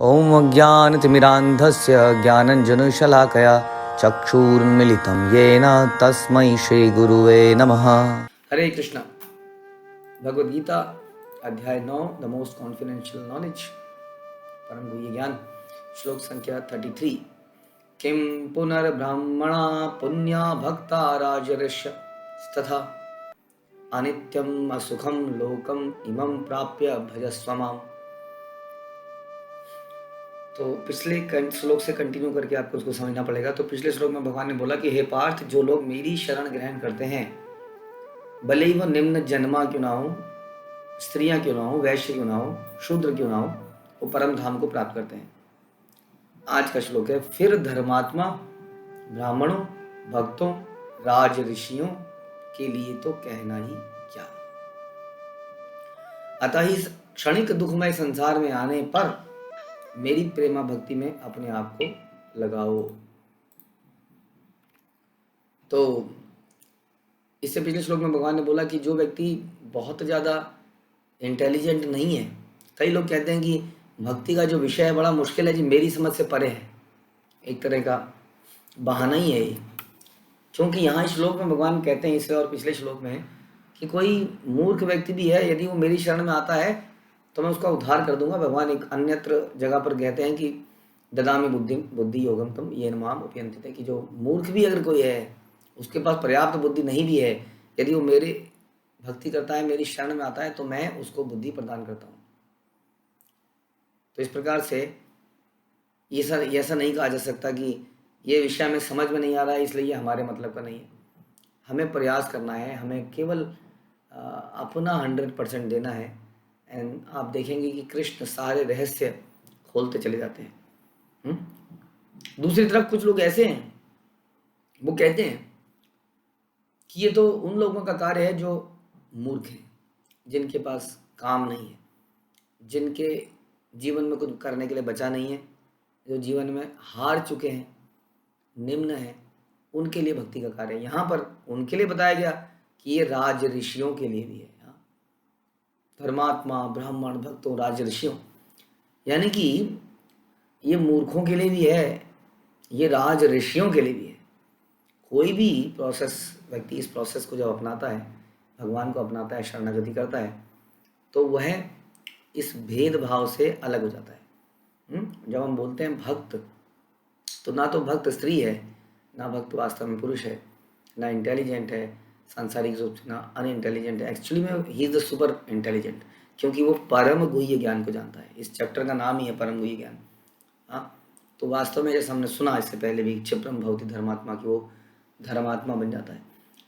ॐ अज्ञानतिमिरान्धस्य ज्ञानञ्जनशलाकया चक्षुरुन्मिलितं येन तस्मै श्रीगुरुवे नमः। हरे कृष्ण। भगवद गीता अध्याय 9 द मोस्ट कॉन्फिडेंशियल नॉलेज, परम गुह्य ज्ञान, श्लोक संख्या 33। किं पुनर्ब्रह्मणा पुण्या भक्ता राजर्षय तथा अनित्यम असुखम लोकम इमं प्राप्य भजस्व माम्। तो पिछले श्लोक से कंटिन्यू करके आपको उसको समझना पड़ेगा। तो पिछले श्लोक में भगवान ने बोला कि हे पार्थ, जो लोग मेरी शरण ग्रहण करते हैं, भले ही वो निम्न जन्मा क्यों ना हो, स्त्रियां क्यों ना हो, वैश्य क्यों ना हो, शूद्र क्यों ना हो, वो परम धाम को प्राप्त करते हैं। आज का श्लोक है, फिर धर्मात्मा ब्राह्मणों, भक्तों, राज ऋषियों के लिए तो कहना ही क्या। अतः इस क्षणिक दुखमय संसार में आने पर मेरी प्रेमा भक्ति में अपने आप को लगाओ। तो इससे पिछले श्लोक में भगवान ने बोला कि जो व्यक्ति बहुत ज़्यादा इंटेलिजेंट नहीं है, कई लोग कहते हैं कि भक्ति का जो विषय है बड़ा मुश्किल है जी, मेरी समझ से परे है, एक तरह का बहाना ही है ये। क्योंकि यहाँ इस श्लोक में भगवान कहते हैं, इससे और पिछले श्लोक में, कि कोई मूर्ख व्यक्ति भी है, यदि वो मेरी शरण में आता है तो मैं उसका उद्धार कर दूंगा। भगवान एक अन्यत्र जगह पर कहते हैं कि ददामि बुद्धि योगम तम येन माम उपयन्ति, कि जो मूर्ख भी अगर कोई है, उसके पास पर्याप्त बुद्धि नहीं भी है, यदि वो मेरे भक्ति करता है, मेरी शरण में आता है, तो मैं उसको बुद्धि प्रदान करता हूँ। तो इस प्रकार से ये ऐसा नहीं कहा जा सकता कि ये विषय हमें समझ में नहीं आ रहा है इसलिए ये हमारे मतलब का नहीं है। हमें प्रयास करना है, हमें केवल अपना 100% देना है। एंड आप देखेंगे कि कृष्ण सारे रहस्य खोलते चले जाते हैं। दूसरी तरफ कुछ लोग ऐसे हैं, वो कहते हैं कि ये तो उन लोगों का कार्य है जो मूर्ख हैं, जिनके पास काम नहीं है, जिनके जीवन में कुछ करने के लिए बचा नहीं है, जो जीवन में हार चुके हैं, निम्न है, उनके लिए भक्ति का कार्य है। यहाँ पर उनके लिए बताया गया कि ये राज ऋषियों के लिए भी है। धर्मात्मा ब्राह्मण भक्तों राज ऋषियों, यानी कि ये मूर्खों के लिए भी है, ये राज ऋषियों के लिए भी है। कोई भी प्रोसेस व्यक्ति इस प्रोसेस को जब अपनाता है, भगवान को अपनाता है, शरणागति करता है, तो वह इस भेदभाव से अलग हो जाता है। जब हम बोलते हैं भक्त, तो ना तो भक्त स्त्री है, ना भक्त वास्तव में पुरुष है, ना इंटेलिजेंट है सांसारिक रूप से, ना अनइंटेलिजेंट है। एक्चुअली में he is the super intelligent, क्योंकि वो परम गुह्य ज्ञान को जानता है। इस चैप्टर का नाम ही है परम गुह्य ज्ञान। हाँ, तो वास्तव में जैसे हमने सुना इससे पहले भी, क्षिप्रम भवति धर्मात्मा, की वो धर्मात्मा बन जाता है।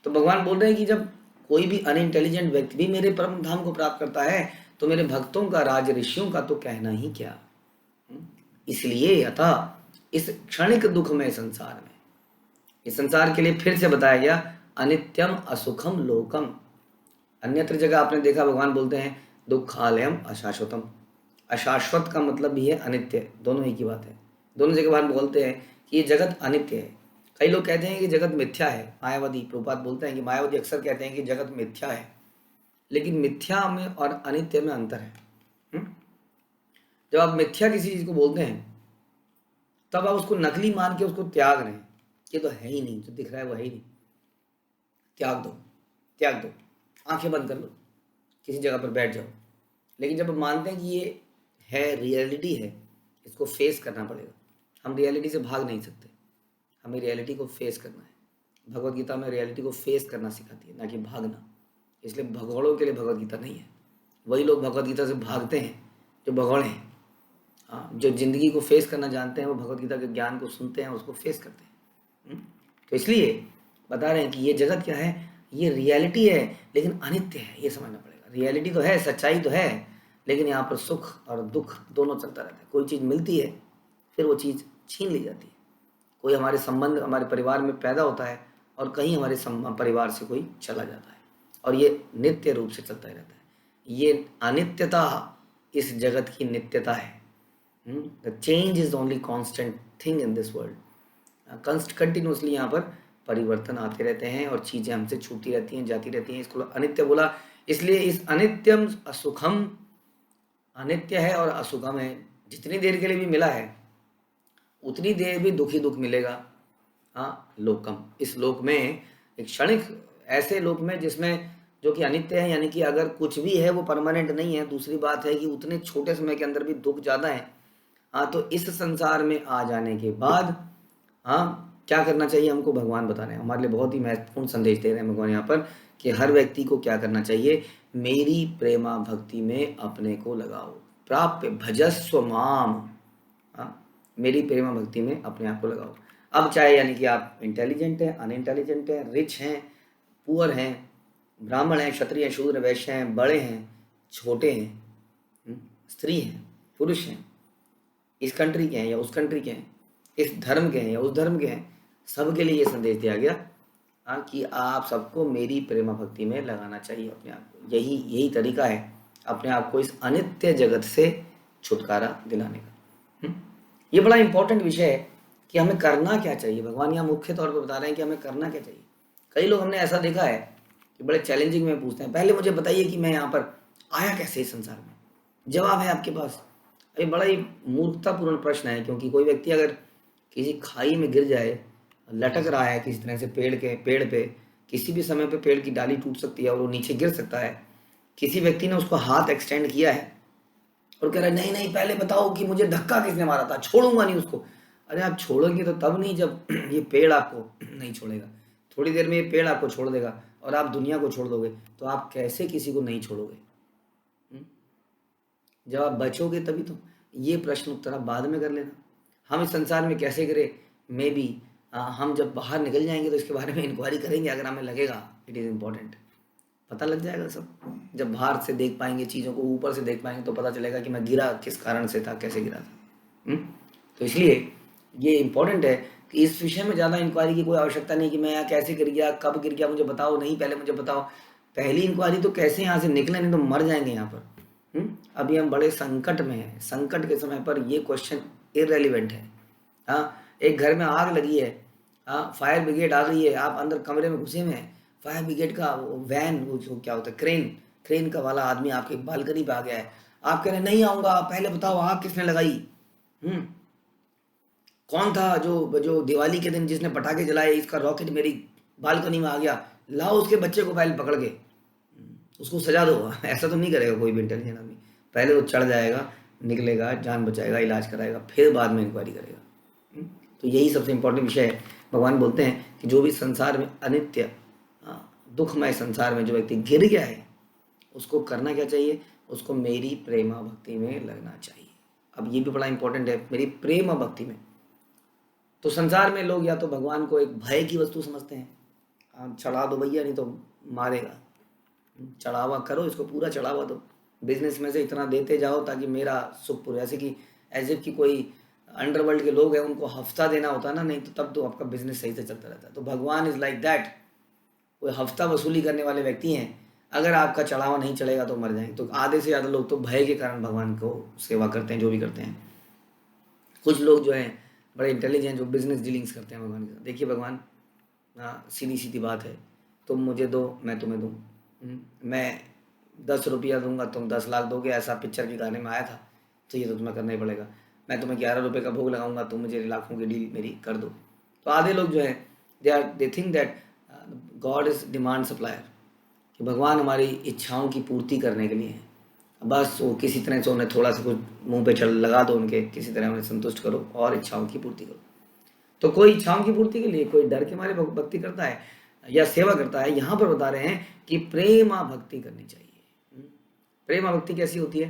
तो भगवान बोल रहे हैं कि जब कोई भी अनइंटेलिजेंट व्यक्ति भी मेरे परम धाम को प्राप्त करता है, तो मेरे भक्तों का, राज ऋषियों का तो कहना ही क्या। इसलिए अतः इस क्षणिक दुखमय संसार में, इस संसार के लिए फिर से बताया गया, अनित्यम असुखम लोकम। अन्यत्र जगह आपने देखा भगवान बोलते हैं दुखालयम अशाश्वतम। अशाश्वत का मतलब भी है अनित्य, दोनों ही की बात है। दोनों जगह भगवान बोलते हैं कि ये जगत अनित्य है। कई लोग कहते हैं कि जगत मिथ्या है, मायावादी प्रभुपाद बोलते हैं कि मायावादी अक्सर कहते हैं कि जगत मिथ्या है, लेकिन मिथ्या में और अनित्य में अंतर है। जब आप मिथ्या किसी चीज को बोलते हैं, तब आप उसको नकली मान के उसको त्याग रहे हैं, ये तो है ही नहीं, जो दिख रहा है वो है ही नहीं, त्याग दो, त्याग दो, आंखें बंद कर लो, किसी जगह पर बैठ जाओ। लेकिन जब हम मानते हैं कि ये है, रियलिटी है, इसको फेस करना पड़ेगा। हम रियलिटी से भाग नहीं सकते, हमें रियलिटी को फेस करना है। भगवत गीता में रियलिटी को फेस करना सिखाती है, ना कि भागना। इसलिए भगौड़ों के लिए भगवत गीता नहीं है। वही लोग भगवत गीता से भागते हैं जो भगौड़े हैं। हाँ, जो जिंदगी को फेस करना जानते हैं, वो भगवत गीता के ज्ञान को सुनते हैं, उसको फेस करते हैं। तो इसलिए बता रहे हैं कि ये जगत क्या है, ये रियलिटी है, लेकिन अनित्य है, ये समझना पड़ेगा। रियलिटी तो है, सच्चाई तो है, लेकिन यहाँ पर सुख और दुख दोनों चलता रहता है। कोई चीज़ मिलती है, फिर वो चीज़ छीन ली जाती है। कोई हमारे संबंध हमारे परिवार में पैदा होता है, और कहीं हमारे परिवार से कोई चला जाता है, और ये नित्य रूप से चलता ही रहता है। ये अनित्यता इस जगत की नित्यता है। The change is only constant thing in this world. Continuously यहाँ पर परिवर्तन आते रहते हैं, और चीज़ें हमसे छूटती रहती हैं, जाती रहती हैं। इसको अनित्य बोला, इसलिए इस अनित्यम असुखम, अनित्य है और असुखम है जितनी देर के लिए भी मिला है उतनी देर भी दुख ही दुख मिलेगा। हाँ, लोकम, इस लोक में एक क्षणिक ऐसे लोक में जिसमें जो कि अनित्य है, यानी कि अगर कुछ भी है वो परमानेंट नहीं है। दूसरी बात है कि उतने छोटे समय के अंदर भी दुख ज़्यादा है। हाँ, तो इस संसार में आ जाने के बाद हाँ क्या करना चाहिए हमको, भगवान बता रहे हैं। हमारे लिए बहुत ही महत्वपूर्ण संदेश दे रहे हैं भगवान यहाँ पर कि हर व्यक्ति को क्या करना चाहिए, मेरी प्रेमा भक्ति में अपने को लगाओ, प्राप्य भजस्व माम। हाँ, मेरी प्रेमा भक्ति में अपने आप को लगाओ। अब चाहे यानी कि आप इंटेलिजेंट हैं, अनइंटेलिजेंट हैं, रिच हैं, पुअर हैं, ब्राह्मण हैं, क्षत्रिय हैं, शूद्र, वैश्य हैं, बड़े हैं, छोटे हैं, स्त्री हैं, पुरुष हैं, इस कंट्री के हैं या उस कंट्री के हैं, इस धर्म के हैं या उस धर्म के हैं, सबके लिए ये संदेश दिया गया कि आप सबको मेरी प्रेमा भक्ति में लगाना चाहिए अपने आप को। यही तरीका है अपने आप को इस अनित्य जगत से छुटकारा दिलाने का। ये बड़ा इंपॉर्टेंट विषय है कि हमें करना क्या चाहिए। भगवान यहाँ मुख्य तौर पर बता रहे हैं कि हमें करना क्या चाहिए। कई लोग हमने ऐसा देखा है कि बड़े चैलेंजिंग में पूछते हैं, पहले मुझे बताइए कि मैं यहाँ पर आया कैसे इस संसार में। जवाब है आपके पास। ये बड़ा ही मूर्खतापूर्ण प्रश्न है, क्योंकि कोई व्यक्ति अगर किसी खाई में गिर जाए, लटक रहा है किसी तरह से पेड़ पे, किसी भी समय पे पेड़ की डाली टूट सकती है और वो नीचे गिर सकता है। किसी व्यक्ति ने उसको हाथ एक्सटेंड किया है और कह रहा है नहीं नहीं पहले बताओ कि मुझे धक्का किसने मारा था, छोड़ूंगा नहीं उसको। अरे आप छोड़ोगे तो तब नहीं जब ये पेड़ आपको नहीं छोड़ेगा। थोड़ी देर में ये पेड़ आपको छोड़ देगा और आप दुनिया को छोड़ दोगे, तो आप कैसे किसी को नहीं छोड़ोगे? जब आप बचोगे तभी तो। ये प्रश्न उत्तर आप बाद में कर लेना। हम इस संसार में कैसे करें, मे बी हम जब बाहर निकल जाएंगे तो इसके बारे में इंक्वायरी करेंगे। अगर हमें लगेगा इट इज़ इम्पोर्टेंट, पता लग जाएगा सब। जब बाहर से देख पाएंगे चीज़ों को, ऊपर से देख पाएंगे तो पता चलेगा कि मैं गिरा किस कारण से था, कैसे गिरा था। तो इसलिए ये इम्पोर्टेंट है कि इस विषय में ज़्यादा इंक्वायरी की कोई आवश्यकता नहीं कि मैं यहाँ कैसे गिर गया, कब गिर गया, मुझे बताओ। नहीं, पहले मुझे बताओ। पहली इंक्वायरी तो कैसे यहाँ से निकले, नहीं तो मर जाएंगे यहाँ पर। अभी हम बड़े संकट में हैं। संकट के समय पर ये क्वेश्चन इररेलेवेंट है। हाँ, एक घर में आग लगी है, हाँ, फायर ब्रिगेड आ गई है, आप अंदर कमरे में घुसे हुए हैं, फायर ब्रिगेड का वैन, वो क्या होता है, क्रेन का वाला आदमी आपके बालकनी पे आ गया है। आप कह रहे हैं नहीं आऊँगा, पहले बताओ आग किसने लगाई, कौन था जो दिवाली के दिन जिसने पटाखे जलाए, इसका रॉकेट मेरी बालकनी में आ गया, लाओ उसके बच्चे को पहले पकड़ के उसको सजा दो। ऐसा तो नहीं करेगा कोई भी इंटेलिजेंट आदमी। पहले वो चढ़ जाएगा, निकलेगा, जान बचाएगा, इलाज कराएगा, फिर बाद में इंक्वायरी करेगा। तो यही सबसे इम्पोर्टेंट विषय है। भगवान बोलते हैं कि जो भी संसार में अनित्य दुखमय संसार में जो व्यक्ति गिर गया है, उसको करना क्या चाहिए, उसको मेरी प्रेमा भक्ति में लगना चाहिए। अब ये भी बड़ा इंपॉर्टेंट है, मेरी प्रेमा भक्ति में। तो संसार में लोग या तो भगवान को एक भय की वस्तु समझते हैं, चढ़ा दो भैया नहीं तो मारेगा, चढ़ावा करो, इसको पूरा चढ़ावा दो, बिजनेस में से इतना देते जाओ ताकि मेरा सुख पूरा। ऐसे कि एज इफ कि कोई अंडरवर्ल्ड के लोग हैं, उनको हफ्ता देना होता है ना, नहीं तो तब तो आपका बिजनेस सही से चलता रहता है। तो भगवान इज लाइक दैट, कोई हफ्ता वसूली करने वाले व्यक्ति हैं। अगर आपका चढ़ावा नहीं चलेगा तो मर जाएंगे। तो आधे से ज़्यादा लोग तो भय के कारण भगवान को सेवा करते हैं, जो भी करते हैं। कुछ लोग जो हैं बड़े इंटेलिजेंट, जो बिजनेस डीलिंग्स करते हैं भगवान के साथ। देखिए भगवान, सीधी सीधी बात है, तुम मुझे दो मैं तुम्हें दूँ, मैं 10 रुपया दूंगा तुम 10 लाख दोगे, ऐसा पिक्चर के गाने में आया था। तो ये तो तुम्हें करना ही पड़ेगा। मैं तुम्हें 11 रुपये का भोग लगाऊंगा, तुम मुझे लाखों की डील मेरी कर दो। तो आधे लोग जो है they think that God is demand supplier, कि भगवान हमारी इच्छाओं की पूर्ति करने के लिए है। बस वो किसी तरह से उन्हें थोड़ा सा कुछ मुंह पे चल लगा दो उनके, किसी तरह उन्हें संतुष्ट करो और इच्छाओं की पूर्ति करो। तो कोई इच्छाओं की पूर्ति के लिए, कोई डर के मारे भक्ति करता है या सेवा करता है। यहाँ पर बता रहे हैं कि प्रेमा भक्ति करनी चाहिए। प्रेमा भक्ति कैसी होती है?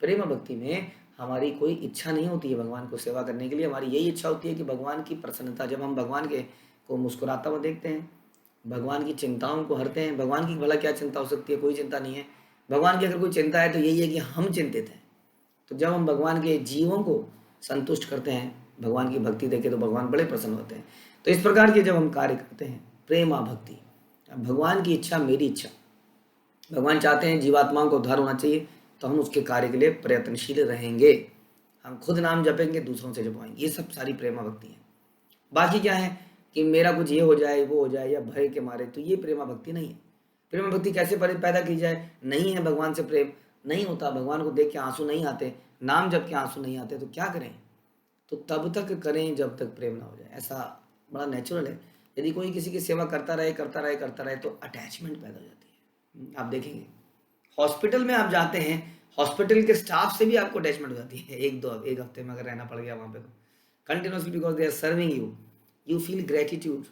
प्रेमा भक्ति में हमारी कोई इच्छा नहीं होती है भगवान को सेवा करने के लिए। हमारी यही इच्छा होती है कि भगवान की प्रसन्नता, जब हम भगवान के को मुस्कुराता हुआ देखते हैं, भगवान की चिंताओं को हरते हैं। भगवान की भला क्या चिंता हो सकती है? कोई चिंता नहीं है। भगवान की अगर कोई चिंता है तो यही है कि हम चिंतित हैं। तो जब हम भगवान के जीवों को संतुष्ट करते हैं, भगवान की भक्ति देके, तो भगवान बड़े प्रसन्न होते हैं। तो इस प्रकार के जब हम कार्य करते हैं, प्रेमा भक्ति, भगवान की इच्छा मेरी इच्छा, भगवान चाहते हैं जीवात्माओं को उद्धार होना चाहिए, तो हम उसके कार्य के लिए प्रयत्नशील रहेंगे। हम खुद नाम जपेंगे, दूसरों से जपवाएंगे। ये सब सारी प्रेमा भक्ति है। बाकी क्या है कि मेरा कुछ ये हो जाए, वो हो जाए, या भय के मारे, तो ये प्रेमा भक्ति नहीं है। प्रेमा भक्ति कैसे पैदा की जाए? नहीं है भगवान से प्रेम, नहीं होता। भगवान को देख के आंसू नहीं आते, नाम जब के आंसू नहीं आते तो क्या करें? तो तब तक करें जब तक प्रेम ना हो जाए। ऐसा बड़ा नेचुरल है। यदि कोई किसी की सेवा करता रहे करता रहे करता रहे तो अटैचमेंट पैदा हो जाती है। आप देखेंगे हॉस्पिटल में आप जाते हैं, हॉस्पिटल के स्टाफ से भी आपको अटैचमेंट हो जाती है। एक हफ्ते में अगर रहना पड़ गया वहाँ पे तो continuously, because they are serving you, you feel gratitude.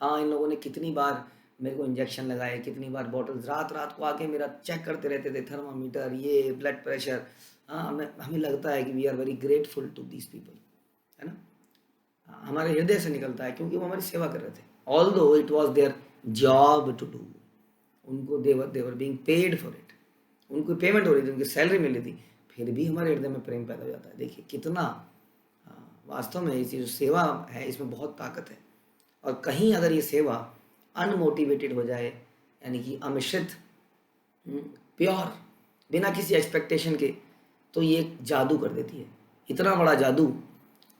हाँ, इन लोगों ने कितनी बार मेरे को इंजेक्शन लगाए, कितनी बार बॉटल्स, रात रात को आके मेरा चेक करते रहते थे, थर्मामीटर, ये ब्लड प्रेशर। हाँ, हमें लगता है कि we are very grateful to these people, है ना। हमारे हृदय से निकलता है क्योंकि वो हमारी सेवा कर रहे थे। Although it was their job to do, उनको they were being paid for it, उनको पेमेंट हो रही थी, उनकी सैलरी मिल रही थी, फिर भी हमारे हृदय में प्रेम पैदा हो जाता है। देखिए कितना वास्तव में ये जो सेवा है इसमें बहुत ताकत है। और कहीं अगर ये सेवा अनमोटिवेटेड हो जाए, यानी कि अमिश्रित, प्योर, बिना किसी एक्सपेक्टेशन के, तो ये एक जादू कर देती है। इतना बड़ा जादू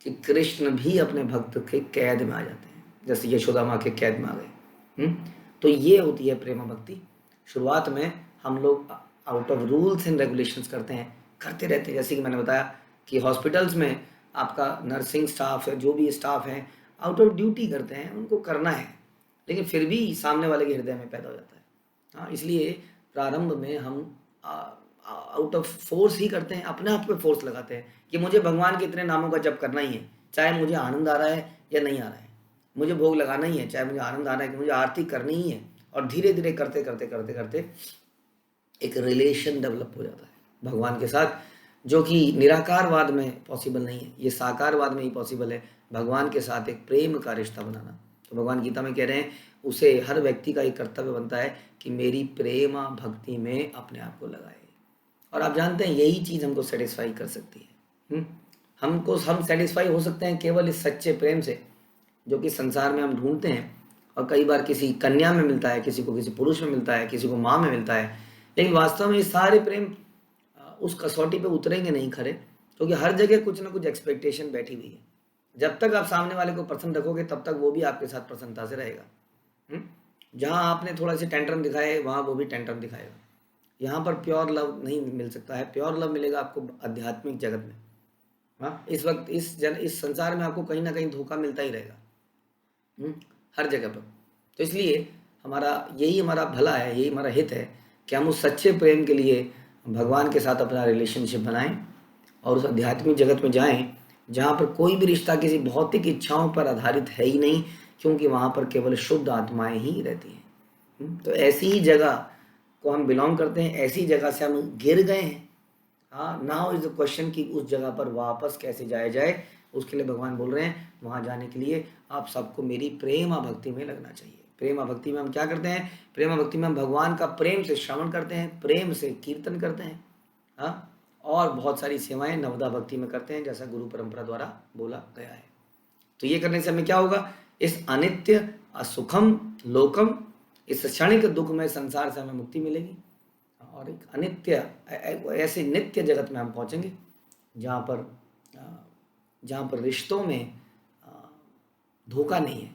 कि कृष्ण भी अपने भक्त के कैद में आ जाते हैं, जैसे यशोदा माँ के कैद में आ गए। तो ये होती है प्रेम भक्ति। शुरुआत में हम लोग out of rules and regulations करते हैं, करते रहते हैं। जैसे कि मैंने बताया कि हॉस्पिटल्स में आपका नर्सिंग स्टाफ है, जो भी स्टाफ है, आउट ऑफ ड्यूटी करते हैं, उनको करना है, लेकिन फिर भी सामने वाले के हृदय में पैदा हो जाता है। हाँ, इसलिए प्रारंभ में हम आउट ऑफ फोर्स ही करते हैं, अपने आप पे फोर्स लगाते हैं कि मुझे भगवान के इतने नामों का जप करना ही है, चाहे मुझे आनंद आ रहा है या नहीं आ रहा है, मुझे भोग लगाना ही है, चाहे मुझे आनंद आ रहा है कि मुझे आरती करनी ही है। और धीरे धीरे करते करते करते करते एक रिलेशन डेवलप हो जाता है भगवान के साथ, जो कि निराकारवाद में पॉसिबल नहीं है, ये साकारवाद में ही पॉसिबल है, भगवान के साथ एक प्रेम का रिश्ता बनाना। तो भगवान गीता में कह रहे हैं उसे हर व्यक्ति का एक कर्तव्य बनता है कि मेरी प्रेम भक्ति में अपने आप को लगाए। और आप जानते हैं यही चीज़ हमको सेटिस्फाई कर सकती है। हम सेटिस्फाई हो सकते हैं केवल इस सच्चे प्रेम से, जो कि संसार में हम ढूंढते हैं, और कई बार किसी कन्या में मिलता है, किसी को किसी पुरुष में मिलता है, किसी को माँ में मिलता है, लेकिन वास्तव में ये सारे प्रेम उस कसौटी पे उतरेंगे नहीं खरे, क्योंकि हर जगह कुछ ना कुछ एक्सपेक्टेशन बैठी हुई है। जब तक आप सामने वाले को प्रसन्न रखोगे तब तक वो भी आपके साथ प्रसन्नता से रहेगा। जहाँ आपने थोड़ा से टेंट्रम दिखाए वहाँ वो भी टेंट्रम दिखाएगा। यहाँ पर प्योर लव नहीं मिल सकता है, प्योर लव मिलेगा आपको आध्यात्मिक जगत में। हाँ, इस वक्त इस संसार में आपको कहीं ना कहीं धोखा मिलता ही रहेगा, हर जगह पर। तो इसलिए यही हमारा भला है, यही हमारा हित है कि हम उस सच्चे प्रेम के लिए भगवान के साथ अपना रिलेशनशिप बनाएं और उस आध्यात्मिक जगत में जाएं जहाँ पर कोई भी रिश्ता किसी भौतिक इच्छाओं पर आधारित है ही नहीं, क्योंकि वहाँ पर केवल शुद्ध आत्माएं ही रहती हैं। तो ऐसी ही जगह को हम बिलोंग करते हैं, ऐसी जगह से हम गिर गए हैं। हाँ, नाउ इज द क्वेश्चन कि उस जगह पर वापस कैसे जाया जाए। उसके लिए भगवान बोल रहे हैं वहाँ जाने के लिए आप सबको मेरी प्रेम भक्ति में लगना चाहिए। प्रेम भक्ति में हम क्या करते हैं? प्रेम भक्ति में हम भगवान का प्रेम से श्रवण करते हैं, प्रेम से कीर्तन करते हैं, हाँ, और बहुत सारी सेवाएं नवदा भक्ति में करते हैं, जैसा गुरु परंपरा द्वारा बोला गया है। तो ये करने से हमें क्या होगा? इस अनित्य असुखम लोकम, इस क्षणिक दुखमय संसार से हमें मुक्ति मिलेगी और एक अनित्य ऐसे नित्य जगत में हम पहुंचेंगे जहाँ पर रिश्तों में धोखा नहीं है,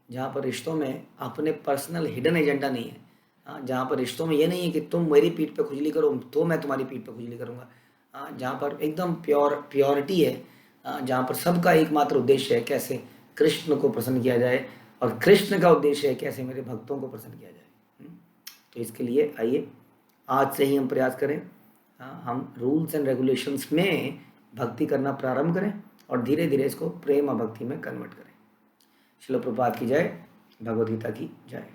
जहाँ पर रिश्तों में अपने पर्सनल हिडन एजेंडा नहीं है, जहाँ पर रिश्तों में ये नहीं है कि तुम मेरी पीठ पे खुजली करो तो मैं तुम्हारी पीठ पे खुजली करूँगा, जहाँ पर एकदम प्योरिटी है, जहाँ पर सबका एकमात्र उद्देश्य है कैसे कृष्ण को प्रसन्न किया जाए और कृष्ण का उद्देश्य है कैसे मेरे भक्तों को प्रसन्न किया जाए। तो इसके लिए आइए आज से ही हम प्रयास करें, हम रूल्स एंड रेगुलेशंस में भक्ति करना प्रारंभ करें और धीरे धीरे इसको प्रेम और भक्ति में कन्वर्ट करें। श्रील प्रभुपाद की जय, भगवद गीता की जय।